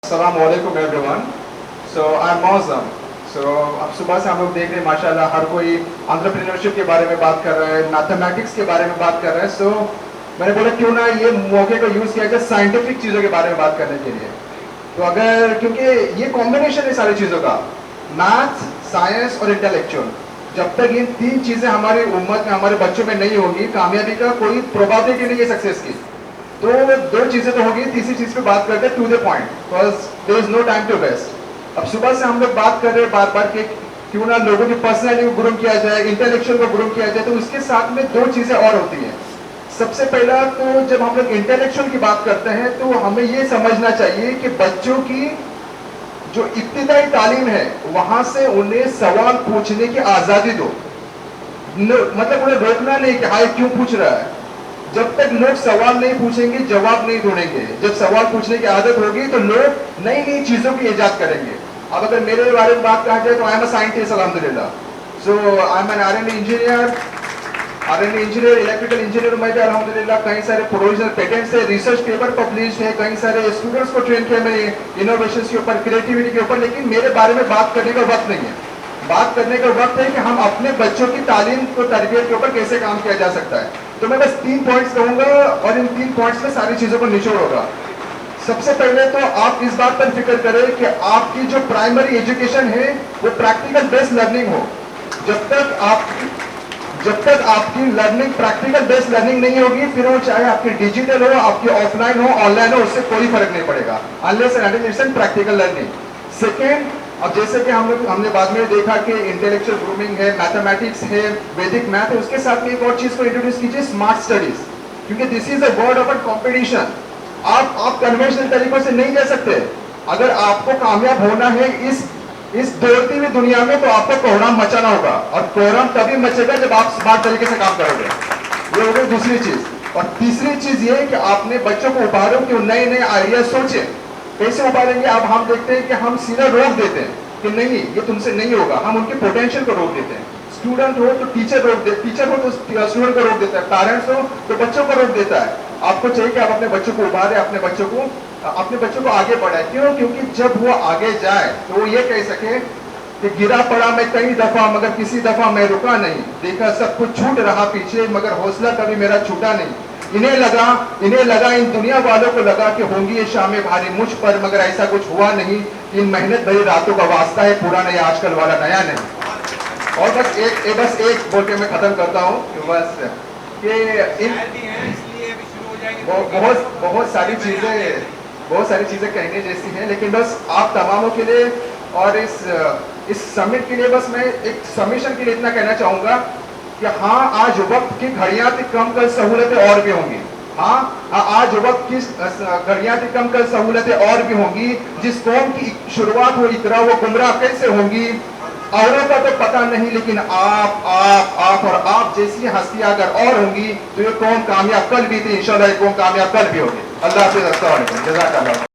अस्सलामुअलैकुम everyone. So I M मौसम। सो अब सुबह से हम लोग देख रहे हैं माशाल्लाह हर कोई एंटरप्रेन्योरशिप के बारे में बात कर रहा है, मैथमेटिक्स के बारे में बात कर रहा है। सो मैंने बोला क्यों ना ये मौके को यूज़ किया जाए साइंटिफिक चीज़ों के बारे में बात करने के लिए। तो अगर क्योंकि ये कॉम्बिनेशन है सारी चीज़ों का, मैथ, साइंस और इंटेलेक्चुअल, जब तक ये तीन चीज़ें हमारी उम्मत में हमारे बच्चों में नहीं होगी, कामयाबी का कोई प्रोबेबिलिटी नहीं है सक्सेस की। तो दो चीजें तो होगी, तीसरी चीज पे बात करते हैं to the point, because there is no time to waste. अब सुबह से हम लोग बात कर रहे हैं बार बार कि क्यों ना लोगों की पर्सनैलिटी को ग्रूम किया जाए, इंटेलेक्चुअल को ग्रूम किया जाए। तो उसके साथ में दो चीजें और होती हैं। सबसे पहला तो जब हम लोग इंटेलेक्चुअल की बात करते हैं तो हमें ये समझना चाहिए कि बच्चों की जो इब्तिदाई तालीम है वहां से उन्हें सवाल पूछने की आजादी दो। मतलब उन्हें रोकना नहीं कि हाय क्यों पूछ रहा है। जब तक लोग सवाल नहीं पूछेंगे, जवाब नहीं ढूंढेंगे। जब सवाल पूछने की आदत होगी तो लोग नई नई चीजों की इजाद करेंगे। अब अगर मेरे बारे में बात कहा जाए तो आई एम अ साइंटिस्ट अल्हम्दुलिल्लाह। So I am an RNA engineer, electrical engineer. मैं अल्हम्दुलिल्लाह कई सारे प्रोविजनल पेटेंट्स है, रिसर्च पेपर पब्लिश है, कई सारे स्टूडेंट्स को ट्रेन किया मैंने इनोवेशन के ऊपर, क्रिएटिविटी के ऊपर। लेकिन मेरे बारे में बात करने का वक्त नहीं है। बात करने का वक्त है कि हम अपने बच्चों की तालीम को तरबियत के ऊपर कैसे काम किया जा सकता है। तो मैं बस 3 पॉइंट्स कहूंगा और इन 3 पॉइंट्स में सारी चीजों को निचोड़ होगा। सबसे पहले तो आप इस बात पर फिक्र करें कि आपकी जो प्राइमरी एजुकेशन है वो प्रैक्टिकल बेस्ड लर्निंग हो। जब तक आपकी लर्निंग प्रैक्टिकल बेस्ड लर्निंग नहीं होगी, फिर वो चाहे आपकी डिजिटल हो, आपकी ऑफलाइन हो, ऑनलाइन हो, उससे कोई फर्क नहीं पड़ेगा unless and until it's practical learning. Second, अब जैसे कि हमने बाद में देखा कि इंटेलेक्चुअल ग्रूमिंग है, मैथमेटिक्स है, वैदिक मैथ है, उसके साथ में एक और चीज को इंट्रोड्यूस कीजिए, स्मार्ट स्टडीज। क्योंकि this is a world of competition. आप कन्वेंशनल तरीकों से नहीं जा सकते। अगर आपको कामयाब होना है इस दौड़ती हुई दुनिया में, तो आपको कोहराम मचाना होगा। और कोहराम तभी मचेगा जब आप स्मार्ट तरीके से काम करोगे। ये हो गई दूसरी चीज। और तीसरी चीज ये कि आपने बच्चों को उभारो कि नए नए आइडिया सोचे। कैसे उभारेंगे? अब हम देखते हैं कि हम सीधा रोक देते हैं कि नहीं ये तुमसे नहीं होगा। हम उनके पोटेंशियल को रोक देते हैं। स्टूडेंट हो तो टीचर रोक दे, टीचर हो तो स्टूडेंट को रोक देता है, पेरेंट्स हो तो बच्चों को रोक देता है। आपको चाहिए कि आप अपने बच्चों को उभारे, अपने बच्चों को आगे बढ़ाए। क्यों? क्योंकि जब वो आगे जाए तो वो ये कह सके कि गिरा पड़ा मैं कई दफा मगर किसी दफा मैं रुका नहीं, देखा सब कुछ छूट रहा पीछे मगर हौसला कभी मेरा छूटा नहीं। इन्हें लगा इन दुनिया वालों को लगा कि होंगी ये शामें भारी मुझ पर, मगर ऐसा कुछ हुआ नहीं। इन मेहनत भरी रातों का वास्ता है, पुराना या आजकल वाला नया नहीं। और बस एक बोल के मैं खत्म करता हूँ कि बस कि बहुत सारी चीजें कहने जैसी हैं, लेकिन बस आप तमामों के लिए और इस समिट के लिए बस मैं एक सबमिशन के लिए इतना कहना चाहूंगा कि हाँ, आज वक्त की घड़ियां थी कम, कल सहूलतें और भी होंगी। हाँ, आज वक्त की घड़ियां थी कम, कल सहूलतें और भी होंगी। जिस कौम की शुरुआत हो इकरा, वो गुमराह कैसे होंगी? औरों का तो पता नहीं, लेकिन आप और आप जैसी हस्तियां अगर और होंगी तो ये कौम कामयाब कल भी थी, इंशाल्लाह ये कौम कामयाब कल भी होगी। अल्लाह हाफिज़। अस्सलाम वालेकुम। जज़ाकल्लाह।